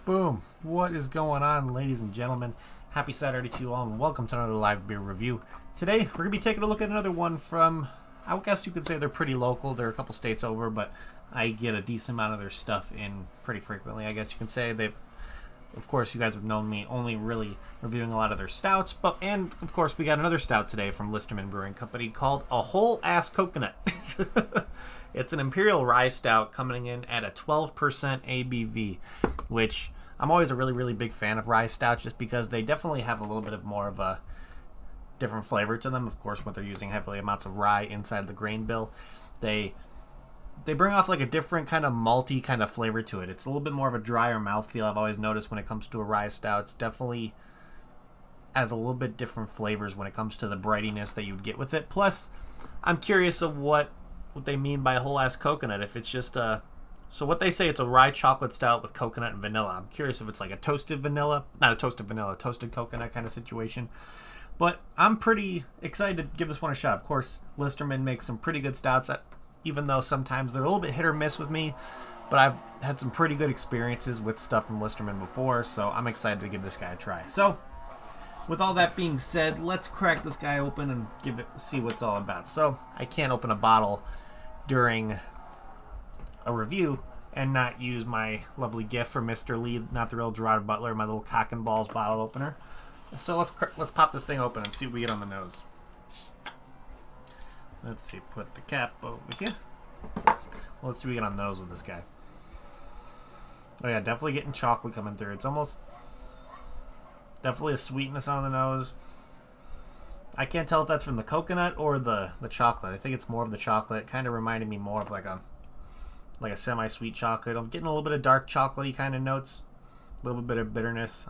Boom. What is going on, ladies and gentlemen? Happy Saturday to you all, and welcome to another live beer review. Today, we're going to be taking a look at another one from, I guess you could say they're pretty local. They're a couple states over, but I get a decent amount of their stuff in pretty frequently. I guess you can say they've, of course, you guys have known me only really reviewing a lot of their stouts, and of course, we got another stout today from Listermann Brewing Company called A Whole Ass Coconut. It's an Imperial Rye Stout coming in at a 12% ABV, which I'm always a really big fan of rye stouts just because they definitely have a little bit of more of a different flavor to them. Of course, when they're using heavily amounts of rye inside the grain bill, they bring off like a different kind of malty kind of flavor to it. It's a little bit more of a drier mouthfeel. I've always noticed when it comes to a rye stout, it's definitely has a little bit different flavors when it comes to the brightiness that you'd get with it. Plus, I'm curious of what they mean by whole ass coconut. If it's just a what they say, it's a rye chocolate stout with coconut and vanilla. I'm curious if it's like a toasted vanilla, not a toasted vanilla, toasted coconut kind of situation. But I'm pretty excited to give this one a shot. Of course, Listermann makes some pretty good stouts, even though sometimes they're a little bit hit or miss with me. But I've had some pretty good experiences with stuff from Listermann before, so I'm excited to give this guy a try. So, with all that being said, let's crack this guy open and see what it's all about. So, I can't open a bottle during a review and not use my lovely gift from Mr. Lee, Not the Real Gerard Butler, my little cock and balls bottle opener. So let's pop this thing open and see what we get on the nose. Let's see, put the cap over here. Let's see what we get on the nose with this guy. Oh yeah, definitely getting chocolate coming through. It's almost definitely a sweetness on the nose. I can't tell if that's from the coconut or the chocolate. I think it's more of the chocolate. It kind of reminded me more of like a semi-sweet chocolate. I'm getting a little bit of dark chocolatey kind of notes. A little bit of bitterness.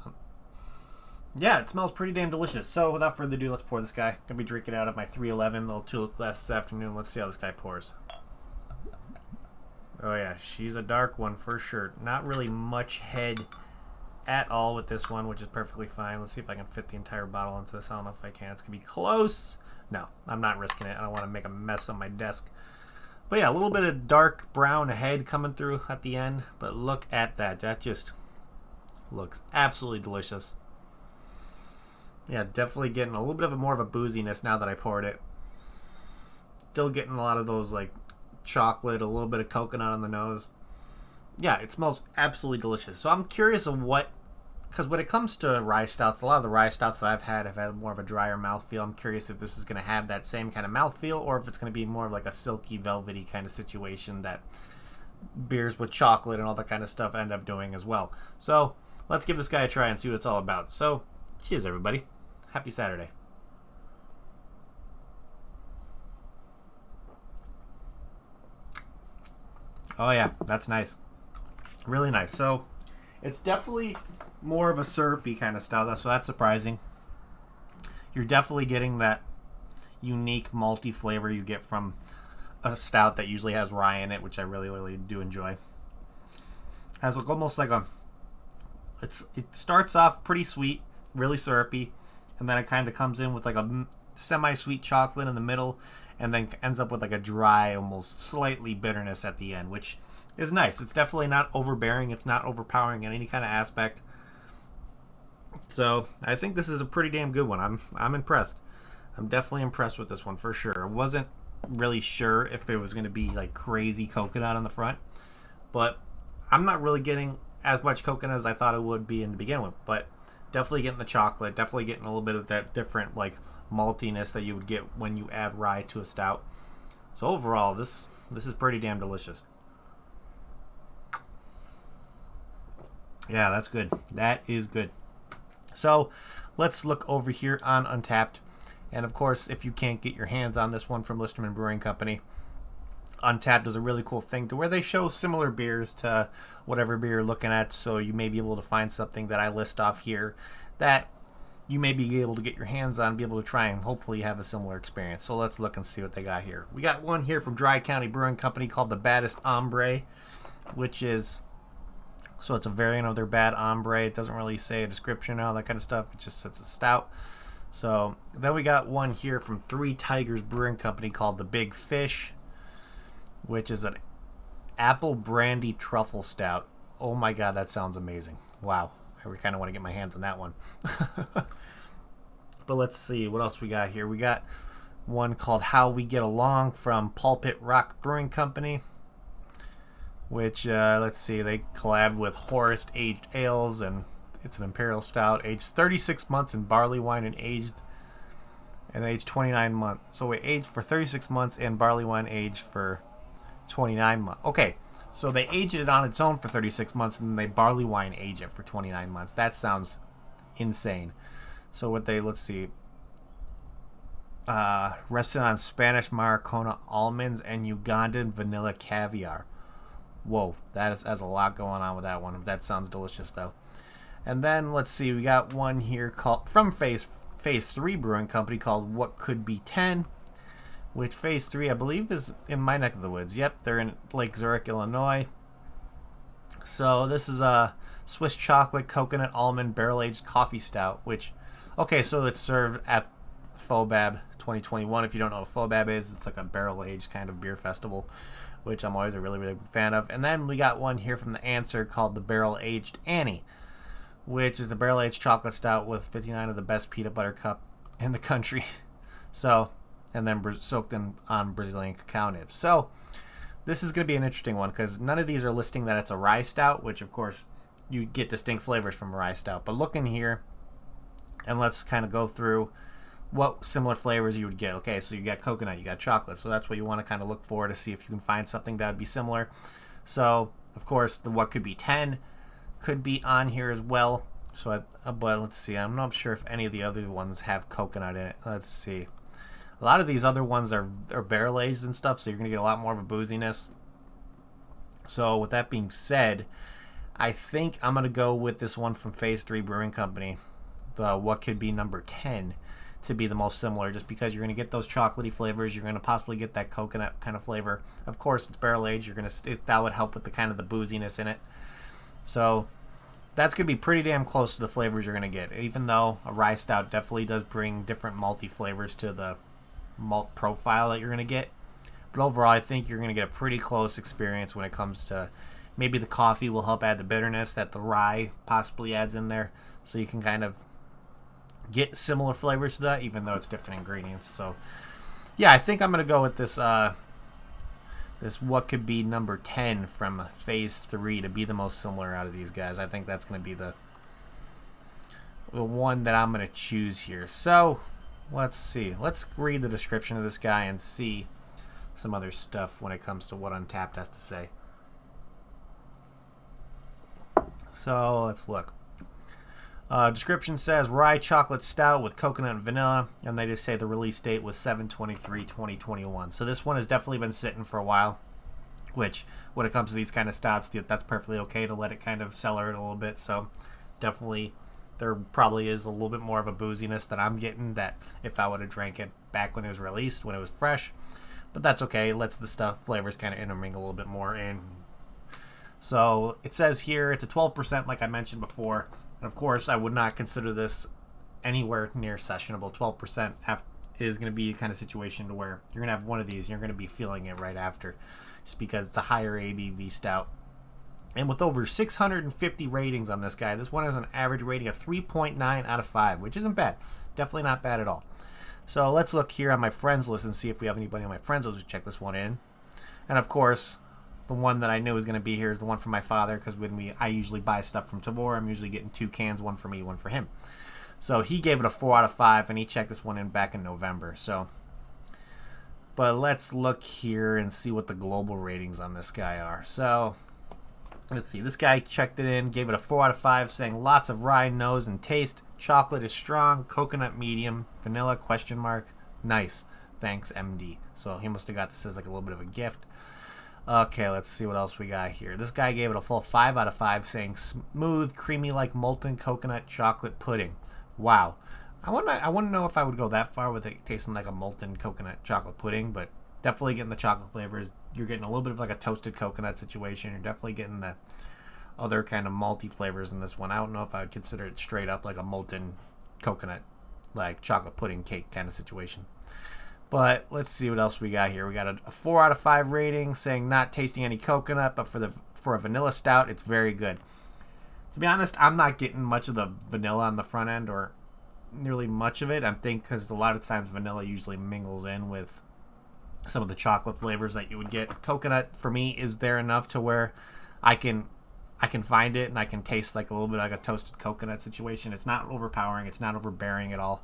Yeah, it smells pretty damn delicious. So without further ado, let's pour this guy. Gonna be drinking out of my 311 little tulip glass this afternoon. Let's see how this guy pours. Oh yeah, she's a dark one for sure. Not really much head at all with this one, which is perfectly fine. Let's see if I can fit the entire bottle into this. I don't know if I can. It's gonna be close. No, I'm not risking it. I don't want to make a mess on my desk. But yeah, a little bit of dark brown head coming through at the end. But look at that. That just looks absolutely delicious. Yeah, definitely getting a little bit of more of a booziness now that I poured it. Still getting a lot of those like chocolate, a little bit of coconut on the nose. Yeah, it smells absolutely delicious. So I'm curious of because when it comes to rye stouts, a lot of the rye stouts that I've had more of a drier mouthfeel. I'm curious if this is going to have that same kind of mouthfeel or if it's going to be more of like a silky, velvety kind of situation that beers with chocolate and all that kind of stuff end up doing as well. So let's give this guy a try and see what it's all about. So cheers, everybody. Happy Saturday. Oh yeah, that's nice. Really nice. So it's definitely more of a syrupy kind of stout, so that's surprising. You're definitely getting that unique malty flavor you get from a stout that usually has rye in it, which I really do enjoy. Has almost like it starts off pretty sweet, really syrupy, and then it kind of comes in with like a semi-sweet chocolate in the middle, and then ends up with like a dry, almost slightly bitterness at the end, which is nice. It's definitely not overbearing. It's not overpowering in any kind of aspect. So I think this is a pretty damn good one. I'm impressed. I'm definitely impressed with this one for sure. I wasn't really sure if there was going to be like crazy coconut on the front, but I'm not really getting as much coconut as I thought it would be in the begin with. But definitely getting the chocolate. Definitely getting a little bit of that different like maltiness that you would get when you add rye to a stout. So overall, this is pretty damn delicious. Yeah, that's good. That is good. So let's look over here on Untappd. And of course, if you can't get your hands on this one from Listermann Brewing Company, Untappd does a really cool thing to where they show similar beers to whatever beer you're looking at. So you may be able to find something that I list off here that you may be able to get your hands on, be able to try and hopefully have a similar experience. So let's look and see what they got here. We got one here from Dry County Brewing Company called the Baddest Hombre, which is, so it's a variant of their Bad Hombre. It doesn't really say a description and all that kind of stuff. It just says a stout. So then we got one here from Three Tigers Brewing Company called the Big Fish, which is an apple brandy truffle stout. Oh my god, that sounds amazing. Wow, I kind of want to get my hands on that one. But let's see what else we got here. We got one called How We Get Along from Pulpit Rock Brewing Company, which, let's see, they collabed with Horst Aged Ales, and it's an imperial stout aged 36 months in barley wine and aged 29 months. So it aged for 36 months and barley wine aged for 29 months. Okay, so they aged it on its own for 36 months and then they barley wine age it for 29 months. That sounds insane. So what they, let's see, rested on Spanish Maracona almonds and Ugandan vanilla caviar. Whoa, that's a lot going on with that one. That sounds delicious though. And then let's see, we got one here called from Phase 3 Brewing Company called What Could Be 10, which Phase 3 I believe is in my neck of the woods. Yep, they're in Lake Zurich, Illinois. So this is a Swiss chocolate coconut almond barrel aged coffee stout, which, okay, so it's served at FOBAB 2021. If you don't know what FOBAB is, it's like a barrel aged kind of beer festival, which I'm always a really, really big fan of. And then we got one here from The Answer called the Barrel Aged Annie, which is the barrel aged chocolate stout with 59 of the best peanut butter cup in the country. So, and then soaked in on Brazilian cacao nibs. So this is going to be an interesting one because none of these are listing that it's a rye stout, which of course you get distinct flavors from a rye stout. But look in here and let's kind of go through what similar flavors you would get. Okay, so you got coconut, you got chocolate, so that's what you want to kind of look for to see if you can find something that would be similar. So of course the What Could Be 10 could be on here as well. So but let's see, I'm not sure if any of the other ones have coconut in it. Let's see, a lot of these other ones are barrel aged and stuff, so you're gonna get a lot more of a booziness. So with that being said, I think I'm gonna go with this one from Phase 3 Brewing Company, the What Could Be number 10, to be the most similar, just because you're going to get those chocolatey flavors, you're going to possibly get that coconut kind of flavor. Of course, it's barrel aged, that would help with the kind of the booziness in it. So that's going to be pretty damn close to the flavors you're going to get, even though a rye stout definitely does bring different malty flavors to the malt profile that you're going to get. But overall, I think you're going to get a pretty close experience when it comes to, maybe the coffee will help add the bitterness that the rye possibly adds in there, so you can kind of get similar flavors to that, even though it's different ingredients. So yeah, I think I'm gonna go with this this What Could Be number 10 from Phase 3 to be the most similar out of these guys. I think that's gonna be the one that I'm gonna choose here. So let's see, let's read the description of this guy and see some other stuff when it comes to what Untapped has to say. So let's look. Description says rye chocolate stout with coconut and vanilla, and they just say the release date was 7/23/2021. So this one has definitely been sitting for a while, which when it comes to these kind of stouts, that's perfectly okay to let it kind of cellar it a little bit. So definitely there probably is a little bit more of a booziness that I'm getting that if I would have drank it back when it was released, when it was fresh. But that's okay. It lets the flavors kind of intermingle a little bit more. And so it says here it's a 12%, like I mentioned before. And of course, I would not consider this anywhere near sessionable. 12% is going to be the kind of situation to where you're going to have one of these and you're going to be feeling it right after, just because it's a higher ABV stout. And with over 650 ratings on this guy, this one has an average rating of 3.9 out of 5, which isn't bad. Definitely not bad at all. So let's look here on my friends list and see if we have anybody on my friends list to check this one in. And of course, the one that I knew was going to be here is the one from my father, because I usually buy stuff from Tavour, I'm usually getting 2 cans, one for me, one for him. So he gave it a 4 out of 5, and he checked this one in back in November. So, but let's look here and see what the global ratings on this guy are. So let's see. This guy checked it in, gave it a 4 out of 5, saying lots of rye nose and taste. Chocolate is strong, coconut medium, vanilla ? Nice. Thanks, MD. So he must have got this as like a little bit of a gift. Okay, let's see what else we got here. This guy gave it a full 5 out of 5, saying smooth, creamy like molten coconut chocolate pudding. Wow. I want to know if I would go that far with it tasting like a molten coconut chocolate pudding, but definitely getting the chocolate flavors. You're getting a little bit of like a toasted coconut situation. You're definitely getting the other kind of malty flavors in this one. I don't know if I would consider it straight up like a molten coconut, like chocolate pudding cake kind of situation. But let's see what else we got here. We got a 4 out of 5 rating, saying not tasting any coconut, but for a vanilla stout, it's very good. To be honest, I'm not getting much of the vanilla on the front end, or nearly much of it. I think because a lot of times vanilla usually mingles in with some of the chocolate flavors that you would get. Coconut for me is there enough to where I can find it and I can taste like a little bit like a toasted coconut situation. It's not overpowering. It's not overbearing at all.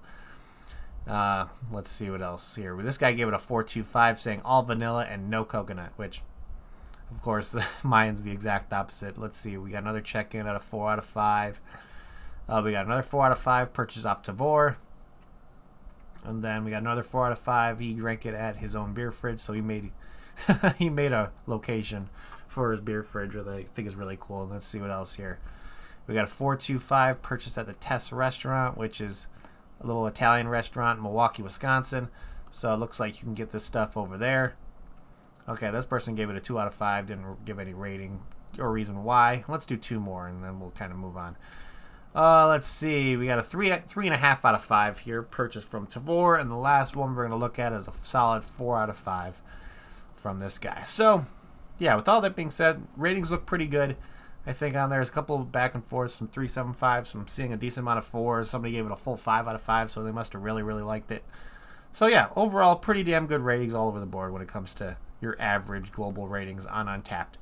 Let's see what else here. This guy gave it a 4.25, saying all vanilla and no coconut, which of course mine's the exact opposite. Let's see. We got another check-in at a 4 out of 5. We got another 4 out of 5 purchase off Tavour. And then we got another 4 out of 5. He drank it at his own beer fridge, so he made he made a location for his beer fridge, which I think is really cool. Let's see what else here. We got a 4.25 purchase at the Tess restaurant, which is a little Italian restaurant in Milwaukee, Wisconsin. So it looks like you can get this stuff over there. Okay, this person gave it a 2 out of 5. Didn't give any rating or reason why. Let's do 2 more, and then we'll kind of move on. Let's see. We got a 3.5 out of 5 here, purchased from Tavour, and the last one we're going to look at is a solid 4 out of 5 from this guy. So, yeah, with all that being said, ratings look pretty good. I think on there's a couple of back and forth, some 3.75s, some seeing a decent amount of 4s. Somebody gave it a full 5 out of 5, so they must have really, really liked it. So, yeah, overall, pretty damn good ratings all over the board when it comes to your average global ratings on Untappd.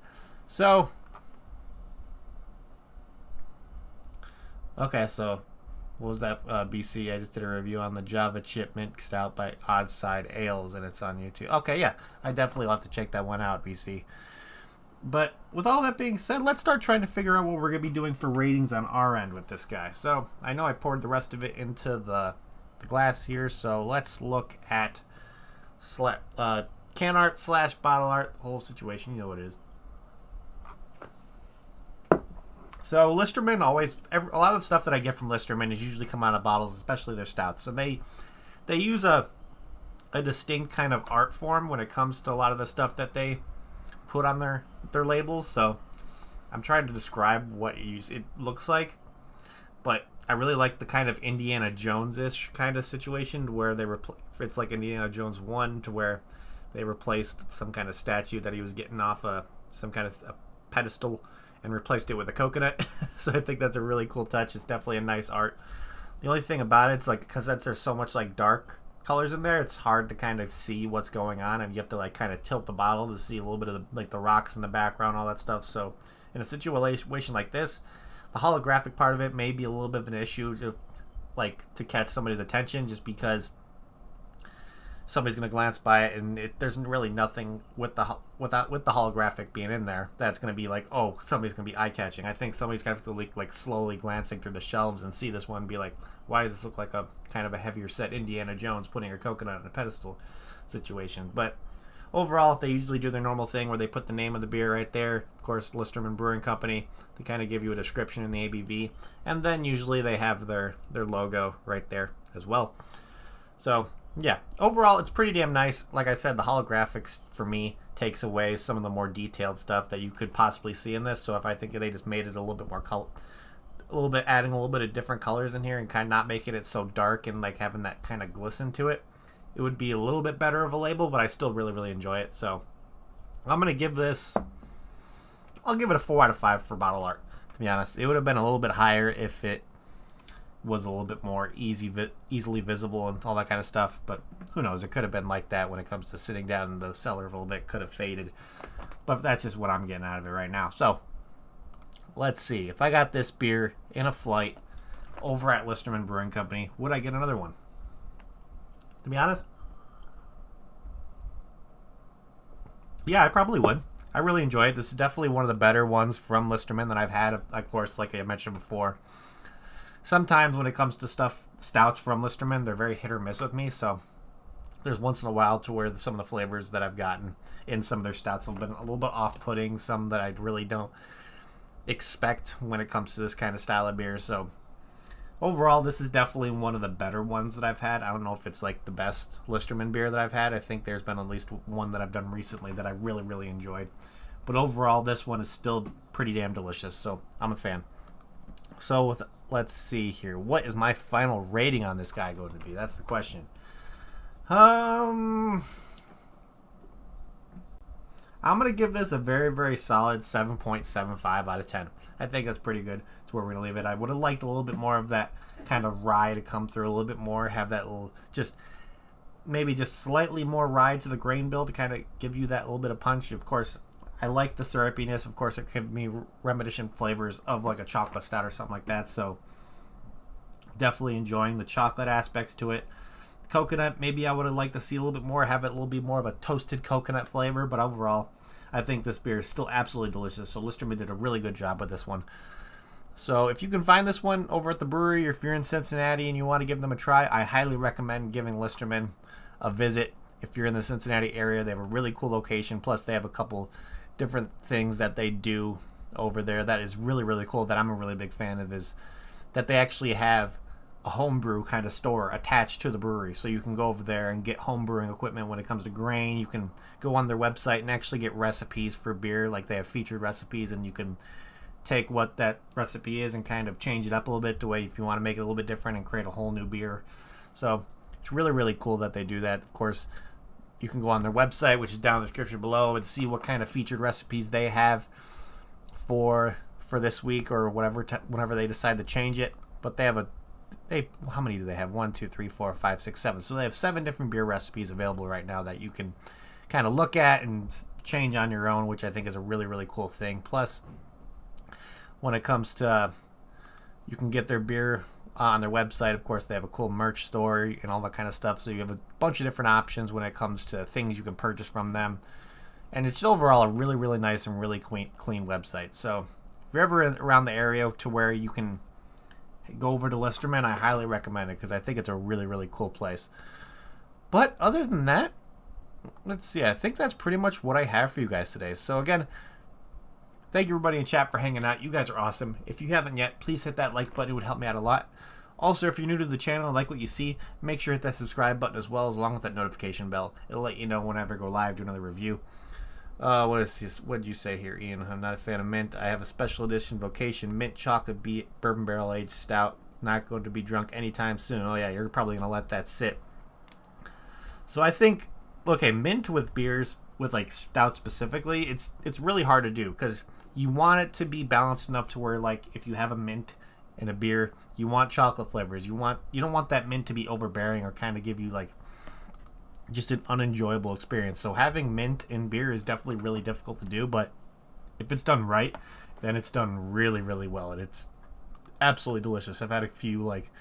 So, okay, so what was that, BC? I just did a review on the Java Chip Mint Stout by Oddside Ales, and it's on YouTube. Okay, yeah, I definitely will have to check that one out, BC. But with all that being said, let's start trying to figure out what we're going to be doing for ratings on our end with this guy. So I know I poured the rest of it into the glass here, so let's look at can art / bottle art, whole situation. You know what it is. So Listermann always, a lot of the stuff that I get from Listermann is usually come out of bottles, especially their stouts. So they use a distinct kind of art form when it comes to a lot of the stuff that they put on their labels. So I'm trying to describe what it looks like, but I really like the kind of Indiana Jones-ish kind of situation where it's like Indiana Jones 1, to where they replaced some kind of statue that he was getting off some kind of a pedestal and replaced it with a coconut. So I think that's a really cool touch. It's definitely a nice art. The only thing about it's like, because there's so much like dark colors in there, it's hard to kind of see what's going on, and you have to like kind of tilt the bottle to see a little bit of the rocks in the background, all that stuff. So in a situation like this, the holographic part of it may be a little bit of an issue to catch somebody's attention, just because somebody's going to glance by it, and there's really nothing with the holographic being in there that's going to be like, oh, somebody's going to be eye-catching. I think somebody's going to have to like slowly glancing through the shelves and see this one and be like, why does this look like a kind of a heavier set Indiana Jones putting a coconut on a pedestal situation? But overall, they usually do their normal thing where they put the name of the beer right there. Of course, Listermann Brewing Company. They kind of give you a description in the ABV, and then usually they have their logo right there as well. So yeah, overall, it's pretty damn nice. Like I said, the holographics, for me, takes away some of the more detailed stuff that you could possibly see in this. So if I think they just made it a little bit more adding a little bit of different colors in here and kind of not making it so dark and like having that kind of glisten to it, it would be a little bit better of a label, but I still really, really enjoy it. So I'm going to give this, I'll give it a 4 out of 5 for bottle art, to be honest. It would have been a little bit higher if it was a little bit more easily visible and all that kind of stuff, but who knows, it could have been like that when it comes to sitting down in the cellar a little bit, could have faded, but that's just what I'm getting out of it right now. So let's see, if I got this beer in a flight over at Listermann Brewing Company, would I get another one? To be honest, yeah, I probably would. I really enjoy it. This is definitely one of the better ones from Listermann that I've had. Of course, like I mentioned before, sometimes when it comes to stouts from Listermann, they're very hit or miss with me. So there's once in a while to where some of the flavors that I've gotten in some of their stouts have been a little bit off-putting, some that I really don't expect when it comes to this kind of style of beer. So overall, this is definitely one of the better ones that I've had. I don't know if it's like the best Listermann beer that I've had. I think there's been at least one that I've done recently that I really, really enjoyed. But overall, this one is still pretty damn delicious, so I'm a fan. So let's see here. What is my final rating on this guy going to be? That's the question. I I'm going to give this a very, very solid 7.75 out of 10. I think that's pretty good. It's where we're going to leave it. I would have liked a little bit more of that kind of rye to come through a little bit more, have that little, just maybe just slightly more rye to the grain bill to kind of give you that little bit of punch. Of course, I like the syrupiness. Of course, it gives me reminiscent flavors of like a chocolate stout or something like that. So definitely enjoying the chocolate aspects to it. Coconut, maybe I would have liked to see a little bit more, have it a little bit more of a toasted coconut flavor, but overall, I think this beer is still absolutely delicious. So Listerman did a really good job with this one. So if you can find this one over at the brewery, or if you're in Cincinnati and you want to give them a try, I highly recommend giving Listerman a visit. If you're in the Cincinnati area, they have a really cool location. Plus, they have a couple different things that they do over there that is really, really cool, that I'm a really big fan of, is that they actually have a homebrew kind of store attached to the brewery. So you can go over there and get homebrewing equipment when it comes to grain. You can go on their website and actually get recipes for beer. Like, they have featured recipes, and you can take what that recipe is and kind of change it up a little bit to way if you want to make it a little bit different and create a whole new beer. So it's really, really cool that they do that. Of course, you can go on their website, which is down in the description below, and see what kind of featured recipes they have for this week or whatever whenever they decide to change it. But they have how many do they have? 1, 2, 3, 4, 5, 6, 7. So they have 7 different beer recipes available right now that you can kind of look at and change on your own, which I think is a really, really cool thing. Plus, when it comes to, you can get their beer on their website. Of course, they have a cool merch store and all that kind of stuff. So you have a bunch of different options when it comes to things you can purchase from them. And it's overall a really, really nice and really clean website. So if you're ever around the area to where you can go over to Listerman, I highly recommend it because I think it's a really, really cool place. But other than that, let's see. I think that's pretty much what I have for you guys today. So again, thank you everybody in chat for hanging out. You guys are awesome. If you haven't yet, please hit that like button. It would help me out a lot. Also, if you're new to the channel and like what you see, make sure to hit that subscribe button as well, along with that notification bell. It'll let you know whenever I go live, do another review. What did you say here, Ian? I'm not a fan of mint. I have a special edition Vocation mint chocolate bourbon barrel aged stout. Not going to be drunk anytime soon. Oh yeah, you're probably going to let that sit. So I think, okay, mint with beers, with like stout specifically, it's really hard to do because you want it to be balanced enough to where, like, if you have a mint in a beer, you want chocolate flavors. You don't want that mint to be overbearing or kind of give you like just an unenjoyable experience. So having mint in beer is definitely really difficult to do, but if it's done right, then it's done really, really well, and it's absolutely delicious. I've had a few like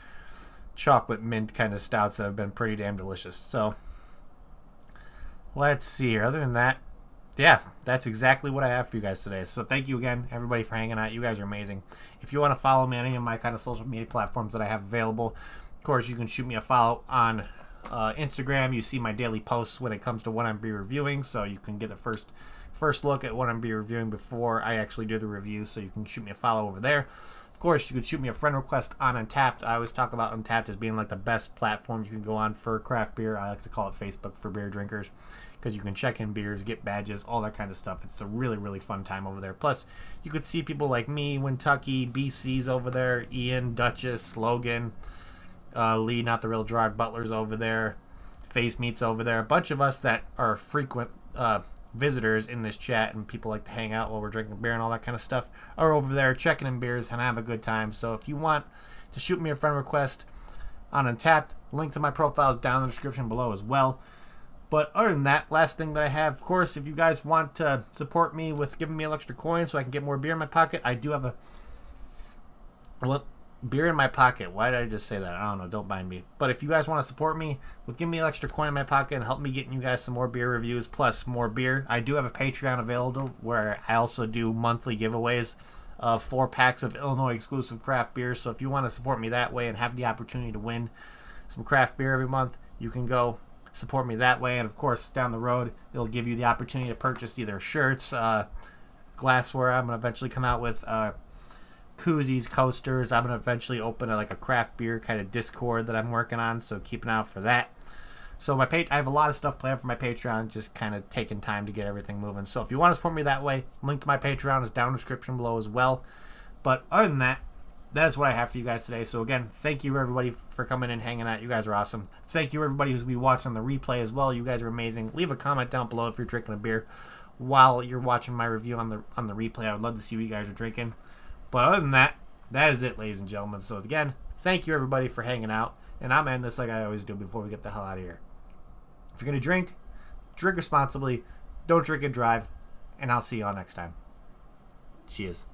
chocolate mint kind of stouts that have been pretty damn delicious. So let's see here. Other than that, yeah, that's exactly what I have for you guys today. So thank you again, everybody, for hanging out. You guys are amazing. If you want to follow me on any of my kind of social media platforms that I have available, of course, you can shoot me a follow on Instagram. You see my daily posts when it comes to what I'm be reviewing, so you can get the first look at what I'm be reviewing before I actually do the review. So you can shoot me a follow over there. Of course, you can shoot me a friend request on Untappd. I always talk about Untappd as being like the best platform you can go on for craft beer. I like to call it Facebook for beer drinkers, because you can check in beers, get badges, all that kind of stuff. It's a really, really fun time over there. Plus, you could see people like me, Wintucky, BC's over there, Ian, Duchess, Logan, Lee, Not the Real Gerard Butler's over there, Face Meat's over there. A bunch of us that are frequent visitors in this chat, and people like to hang out while we're drinking beer and all that kind of stuff, are over there checking in beers and have a good time. So if you want to shoot me a friend request on Untappd, link to my profile is down in the description below as well. But other than that, last thing that I have, of course, if you guys want to support me with giving me an extra coin so I can get more beer in my pocket, I do have beer in my pocket. Why did I just say that? I don't know. Don't mind me. But if you guys want to support me with giving me an extra coin in my pocket and help me getting you guys some more beer reviews plus more beer, I do have a Patreon available where I also do monthly giveaways of 4 packs of Illinois exclusive craft beer. So if you want to support me that way and have the opportunity to win some craft beer every month, you can go support me that way. And of course, down the road, it'll give you the opportunity to purchase either shirts, glassware. I'm going to eventually come out with koozies, coasters. I'm going to eventually open a craft beer kind of Discord that I'm working on, so keep an eye out for that. So I have a lot of stuff planned for my Patreon, just kind of taking time to get everything moving. So if you want to support me that way, link to my Patreon is down in the description below as well. But other than that, that is what I have for you guys today. So again, thank you everybody for coming and hanging out. You guys are awesome. Thank you everybody who's be watching the replay as well. You guys are amazing. Leave a comment down below if you're drinking a beer while you're watching my review on the replay. I would love to see what you guys are drinking. But other than that, that is it, ladies and gentlemen. So again, thank you everybody for hanging out. And I'm ending this like I always do before we get the hell out of here. If you're going to drink responsibly. Don't drink and drive. And I'll see y'all next time. Cheers.